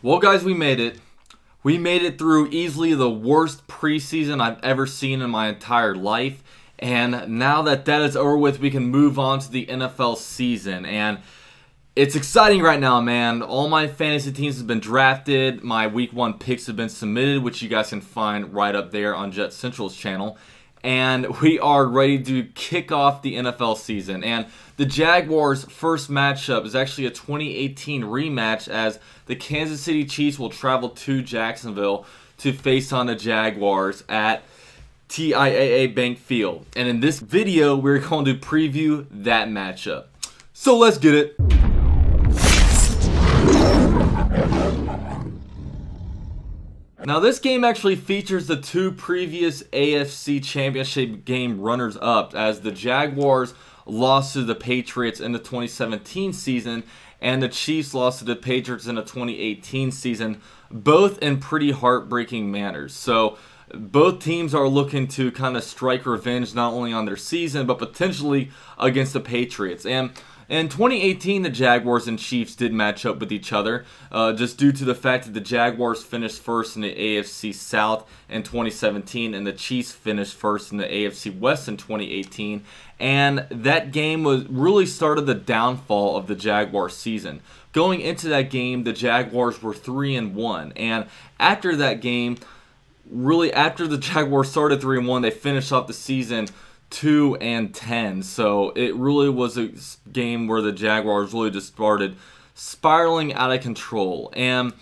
Well, guys, we made it. We made it through easily the worst preseason I've ever seen in my entire life. And now that that is over with, we can move on to the NFL season. And it's exciting right now, man. All my fantasy teams have been drafted. My week 1 picks have been submitted, which you guys can find right up there on Jet Central's channel. And we are ready to kick off the NFL season. And the Jaguars' first matchup is actually a 2018 rematch, as the Kansas City Chiefs will travel to Jacksonville to face on the Jaguars at TIAA Bank Field. And in this video, we're going to preview that matchup. So let's get it. Now, this game actually features the 2 previous AFC Championship game runners-up, as the Jaguars lost to the Patriots in the 2017 season and the Chiefs lost to the Patriots in the 2018 season, both in pretty heartbreaking manners. So both teams are looking to kind of strike revenge not only on their season but potentially against the Patriots. And in 2018, the Jaguars and Chiefs did match up with each other, just due to the fact that the Jaguars finished first in the AFC South in 2017 and the Chiefs finished first in the AFC West in 2018. And that game really started the downfall of the Jaguars season. Going into that game, the Jaguars were 3-1, and after that game, really after the Jaguars started 3-1, they finished off the season 2-10. So it really was a game where the Jaguars really just started spiraling out of control. And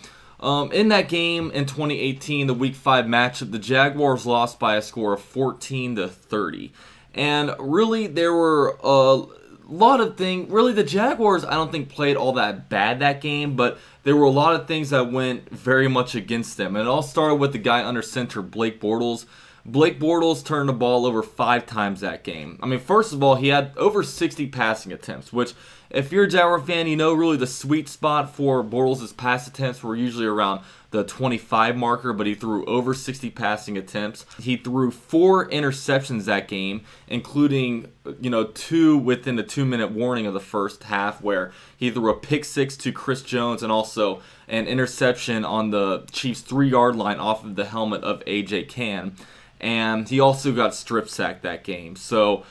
in that game in 2018, the Week 5 matchup, the Jaguars lost by a score of 14-30. And really, there were a lot of things. Really, the Jaguars, I don't think, played all that bad that game, but there were a lot of things that went very much against them. And it all started with the guy under center, Blake Bortles. Blake Bortles turned the ball over 5 times that game. I mean, first of all, he had over 60 passing attempts, which, if you're a Jaguar fan, you know really the sweet spot for Bortles' pass attempts were usually around the 25 marker, but he threw over 60 passing attempts. He threw 4 interceptions that game, including 2 within the 2-minute warning of the first half, where he threw a pick 6 to Chris Jones and also an interception on the Chiefs' 3-yard line off of the helmet of AJ Cann. And he also got strip sacked that game. So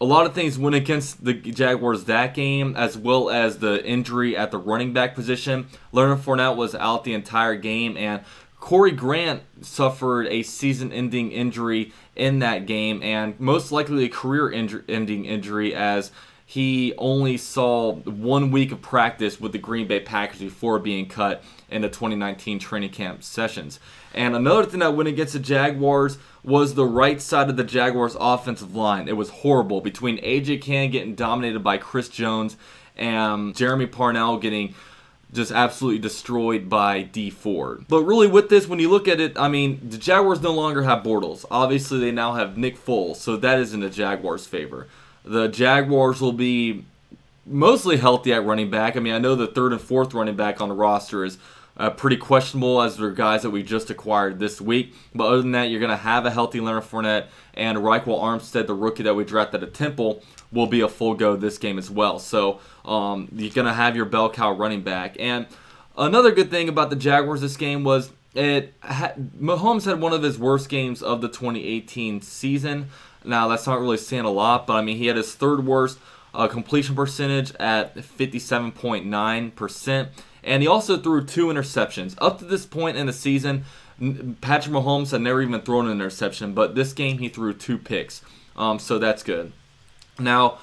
a lot of things went against the Jaguars that game, as well as the injury at the running back position. Leonard Fournette was out the entire game, and Corey Grant suffered a season-ending injury in that game, and most likely a career-ending injury, as he only saw 1 week of practice with the Green Bay Packers before being cut in the 2019 training camp sessions. And another thing that went against the Jaguars was the right side of the Jaguars' offensive line. It was horrible, between AJ Cann getting dominated by Chris Jones and Jeremy Parnell getting just absolutely destroyed by D Ford. But really, with this, when you look at it, I mean, the Jaguars no longer have Bortles. Obviously, they now have Nick Foles, so that is in the Jaguars' favor. The Jaguars will be mostly healthy at running back. I mean, I know the 3rd and 4th running back on the roster is pretty questionable, as they're guys that we just acquired this week. But other than that, you're going to have a healthy Leonard Fournette, and Raekwon Armstead, the rookie that we drafted at Temple, will be a full go this game as well. So you're going to have your bell cow running back. And another good thing about the Jaguars this game was Mahomes had one of his worst games of the 2018 season. Now, that's not really saying a lot, but I mean, he had his 3rd worst completion percentage at 57.9%. And he also threw 2 interceptions. Up to this point in the season, Patrick Mahomes had never even thrown an interception, but this game he threw 2 picks. So that's good. Now,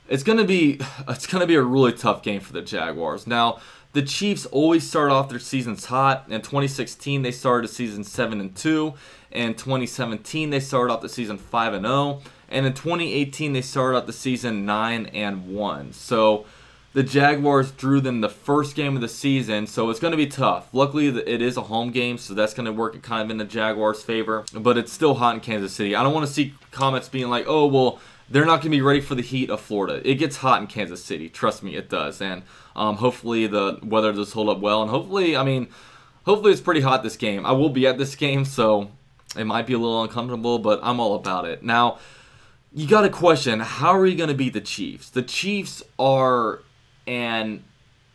it's gonna be a really tough game for the Jaguars. Now, the Chiefs always start off their seasons hot. In 2016, they started the season 7-2. In 2017, they started off the season 5-0. And in 2018, they started out the season 9-1. So the Jaguars drew them the first game of the season, so it's going to be tough. Luckily, it is a home game, so that's going to work kind of in the Jaguars' favor. But it's still hot in Kansas City. I don't want to see comments being like, oh, well, they're not going to be ready for the heat of Florida. It gets hot in Kansas City. Trust me, it does. And hopefully the weather does hold up well. And hopefully it's pretty hot this game. I will be at this game, so it might be a little uncomfortable, but I'm all about it. Now, you got to question, how are you going to beat the Chiefs? The Chiefs are an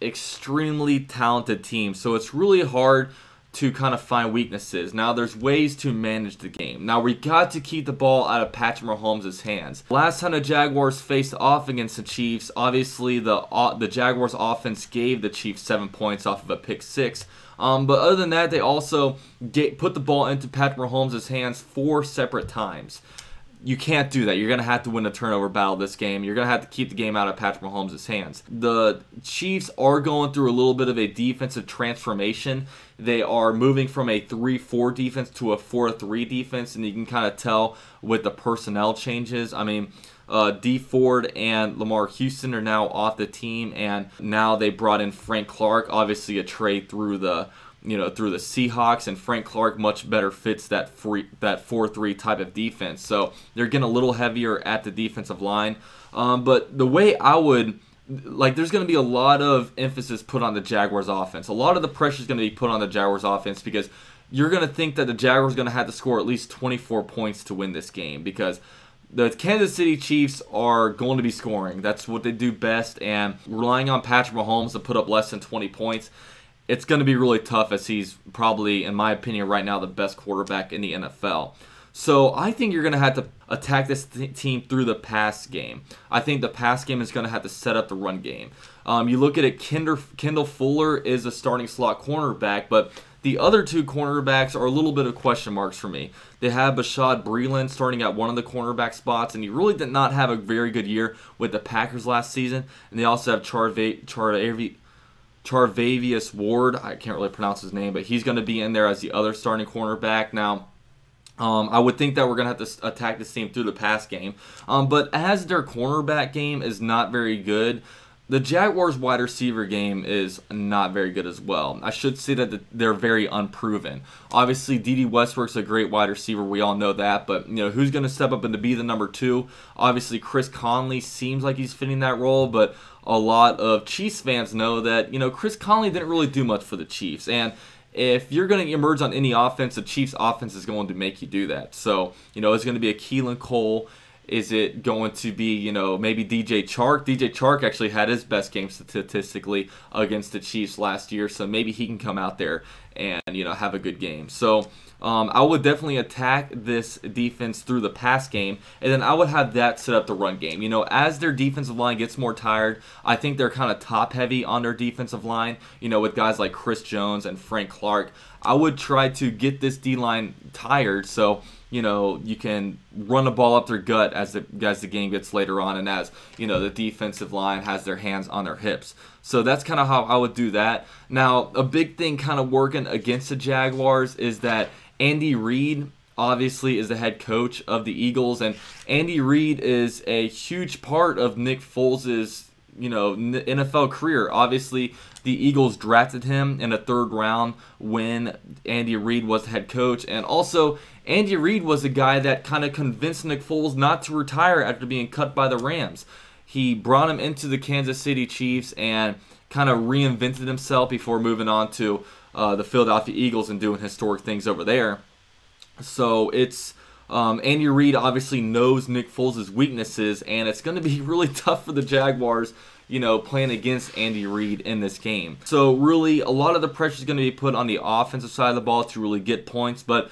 extremely talented team, so it's really hard to kind of find weaknesses. Now, there's ways to manage the game. Now, we got to keep the ball out of Patrick Mahomes' hands. Last time the Jaguars faced off against the Chiefs, obviously the Jaguars offense gave the Chiefs 7 points off of a pick six. But other than that, they also put the ball into Patrick Mahomes' hands 4 separate times. You can't do that. You're going to have to win the turnover battle this game. You're going to have to keep the game out of Patrick Mahomes' hands. The Chiefs are going through a little bit of a defensive transformation. They are moving from a 3-4 defense to a 4-3 defense, and you can kind of tell with the personnel changes. I mean, D Ford and Lamar Houston are now off the team, and now they brought in Frank Clark, obviously a trade through the Seahawks, and Frank Clark much better fits that 4-3 type of defense. So they're getting a little heavier at the defensive line. But the way I would, there's going to be a lot of emphasis put on the Jaguars offense. A lot of the pressure is going to be put on the Jaguars offense because you're going to think that the Jaguars are going to have to score at least 24 points to win this game because the Kansas City Chiefs are going to be scoring. That's what they do best, and relying on Patrick Mahomes to put up less than 20 points, it's going to be really tough as he's probably, in my opinion, right now the best quarterback in the NFL. So I think you're going to have to attack this team through the pass game. I think the pass game is going to have to set up the run game. You look at it, Kendall Fuller is a starting slot cornerback, but the other 2 cornerbacks are a little bit of question marks for me. They have Bashaud Breeland starting at one of the cornerback spots, and he really did not have a very good year with the Packers last season. And they also have Charvarius Ward. I can't really pronounce his name, but he's going to be in there as the other starting cornerback. Now, I would think that we're going to have to attack this team through the pass game. But as their cornerback game is not very good, the Jaguars' wide receiver game is not very good as well. I should say that they're very unproven. Obviously, D.D. Westbrook's a great wide receiver. We all know that. But, who's going to step up and to be the number 2? Obviously, Chris Conley seems like he's fitting that role. But a lot of Chiefs fans know that, Chris Conley didn't really do much for the Chiefs. And if you're going to emerge on any offense, the Chiefs' offense is going to make you do that. So, it's going to be a Keelan Cole. Is it going to be, maybe DJ Chark? DJ Chark actually had his best game statistically against the Chiefs last year, so maybe he can come out there and, have a good game. So I would definitely attack this defense through the pass game, and then I would have that set up the run game. As their defensive line gets more tired, I think they're kind of top-heavy on their defensive line, with guys like Chris Jones and Frank Clark. I would try to get this D-line tired so you can run the ball up their gut as the game gets later on, and as the defensive line has their hands on their hips. So that's kind of how I would do that. Now, a big thing kind of working against the Jaguars is that Andy Reid obviously is the head coach of the Eagles, and Andy Reid is a huge part of Nick Foles' NFL career. Obviously, the Eagles drafted him in the 3rd round when Andy Reid was the head coach, and also Andy Reid was the guy that kind of convinced Nick Foles not to retire after being cut by the Rams. He brought him into the Kansas City Chiefs and kind of reinvented himself before moving on to the Philadelphia Eagles and doing historic things over there. So it's Andy Reid obviously knows Nick Foles' weaknesses, and it's going to be really tough for the Jaguars, playing against Andy Reid in this game. So really, a lot of the pressure is going to be put on the offensive side of the ball to really get points, but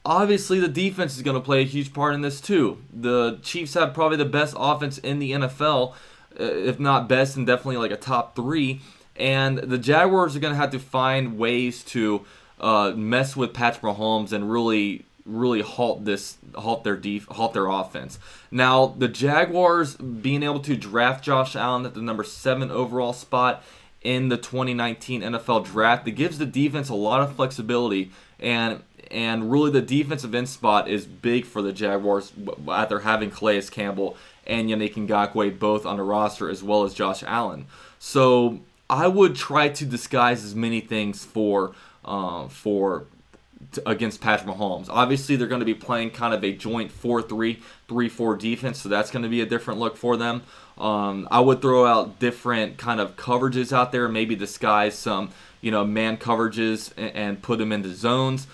obviously the defense is going to play a huge part in this too. The Chiefs have probably the best offense in the NFL, if not best, and definitely like a top 3. And the Jaguars are going to have to find ways to mess with Patrick Mahomes and really halt their offense. Now, the Jaguars being able to draft Josh Allen at the number 7 overall spot in the 2019 NFL draft, it gives the defense a lot of flexibility, and really the defensive end spot is big for the Jaguars after having Calais Campbell and Yannick Ngakoue both on the roster, as well as Josh Allen. So I would try to disguise as many things against Patrick Mahomes. Obviously, they're going to be playing kind of a joint 4-3, 3-4 defense, so that's going to be a different look for them. I would throw out different kind of coverages out there, maybe disguise some, man coverages and put them into zones.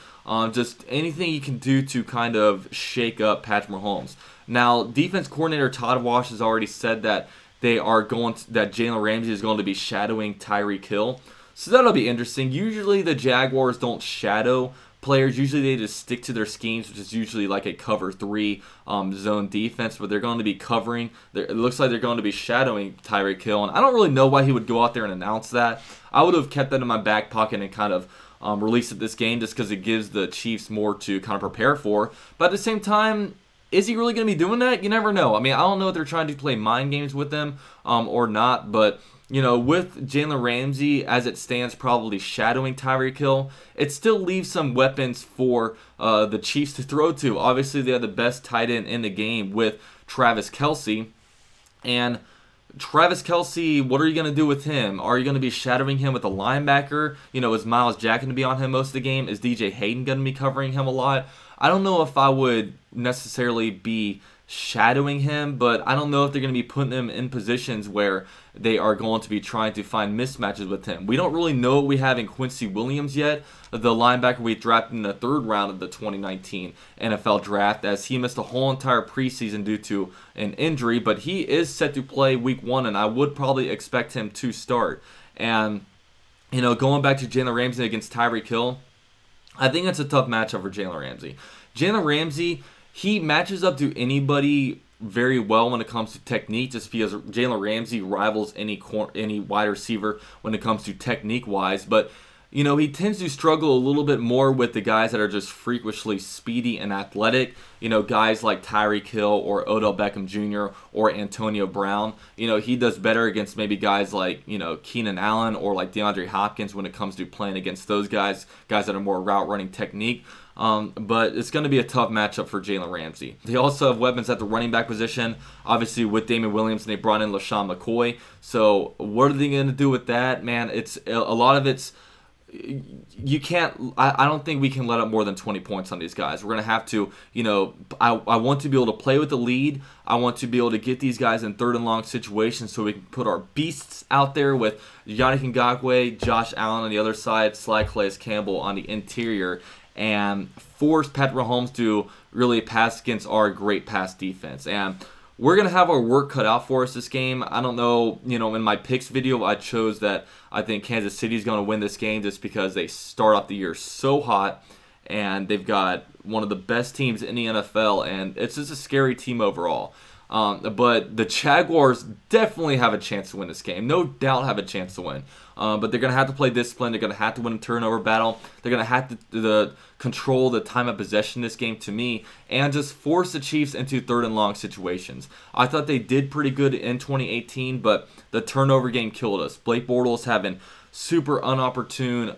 Just anything you can do to kind of shake up Patrick Mahomes. Now, defense coordinator Todd Wash has already said that that Jalen Ramsey is going to be shadowing Tyreek Hill. So that'll be interesting. Usually the Jaguars don't shadow players. Usually they just stick to their schemes, which is usually like a cover 3 zone defense, but they're going to be covering. It looks like they're going to be shadowing Tyreek Hill, and I don't really know why he would go out there and announce that. I would have kept that in my back pocket and kind of released it this game just because it gives the Chiefs more to kind of prepare for. But at the same time, is he really going to be doing that? You never know. I mean, I don't know if they're trying to play mind games with them or not, but you know, with Jalen Ramsey, as it stands, probably shadowing Tyreek Hill, it still leaves some weapons for the Chiefs to throw to. Obviously, they have the best tight end in the game with Travis Kelce. And Travis Kelce, what are you going to do with him? Are you going to be shadowing him with a linebacker? You know, is Myles Jack going to be on him most of the game? Is DJ Hayden going to be covering him a lot? I don't know if I would necessarily be shadowing him, but I don't know if they're going to be putting him in positions where they are going to be trying to find mismatches with him. We don't really know what we have in Quincy Williams yet, the linebacker we drafted in the 3rd round of the 2019 NFL draft, as he missed a whole entire preseason due to an injury, but he is set to play week 1, and I would probably expect him to start. And, you know, going back to Jalen Ramsey against Tyreek Hill, I think it's a tough matchup for Jalen Ramsey. Jalen Ramsey, he matches up to anybody very well when it comes to technique, just because Jalen Ramsey rivals any wide receiver when it comes to technique-wise. But, you know, he tends to struggle a little bit more with the guys that are just freakishly speedy and athletic. You know, guys like Tyreek Hill or Odell Beckham Jr. or Antonio Brown. You know, he does better against maybe guys like, you know, Keenan Allen or like DeAndre Hopkins when it comes to playing against those guys that are more route-running technique. But it's going to be a tough matchup for Jalen Ramsey. They also have weapons at the running back position, obviously with Damon Williams, and they brought in LaShawn McCoy. So what are they going to do with that, man? It's a lot of it's you can't. I don't think we can let up more than 20 points on these guys. We're going to have to, you know, I want to be able to play with the lead. I want to be able to get these guys in 3rd and long situations so we can put our beasts out there with Yannick Ngakoue, Josh Allen on the other side, Sly Calais-Campbell on the interior, and force Patrick Mahomes to really pass against our great pass defense. And we're going to have our work cut out for us this game. I don't know, you know, in my picks video, I chose that I think Kansas City is going to win this game just because they start off the year so hot, and they've got one of the best teams in the NFL, and it's just a scary team overall. But the Jaguars definitely have a chance to win this game. No doubt have a chance to win. But they're going to have to play discipline. They're going to have to win a turnover battle. They're going to have to control the time of possession this game, to me, and just force the Chiefs into 3rd and long situations. I thought they did pretty good in 2018, but the turnover game killed us. Blake Bortles having super unopportune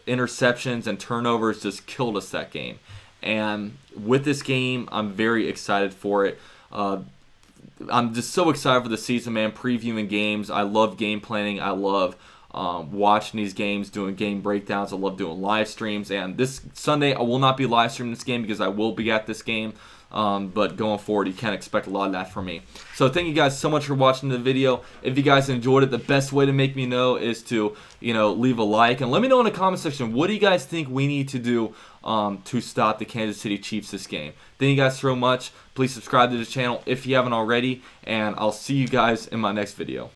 interceptions and turnovers just killed us that game. And with this game, I'm very excited for it. I'm just so excited for the season, man. Previewing games. I love game planning. I love watching these games, doing game breakdowns. I love doing live streams. And this Sunday, I will not be live streaming this game because I will be at this game. But going forward, you can't expect a lot of that from me. So thank you guys so much for watching the video. If you guys enjoyed it, the best way to make me know is to, you know, leave a like. And let me know in the comment section, what do you guys think we need to do to stop the Kansas City Chiefs this game? Thank you guys so much. Please subscribe to the channel if you haven't already. And I'll see you guys in my next video.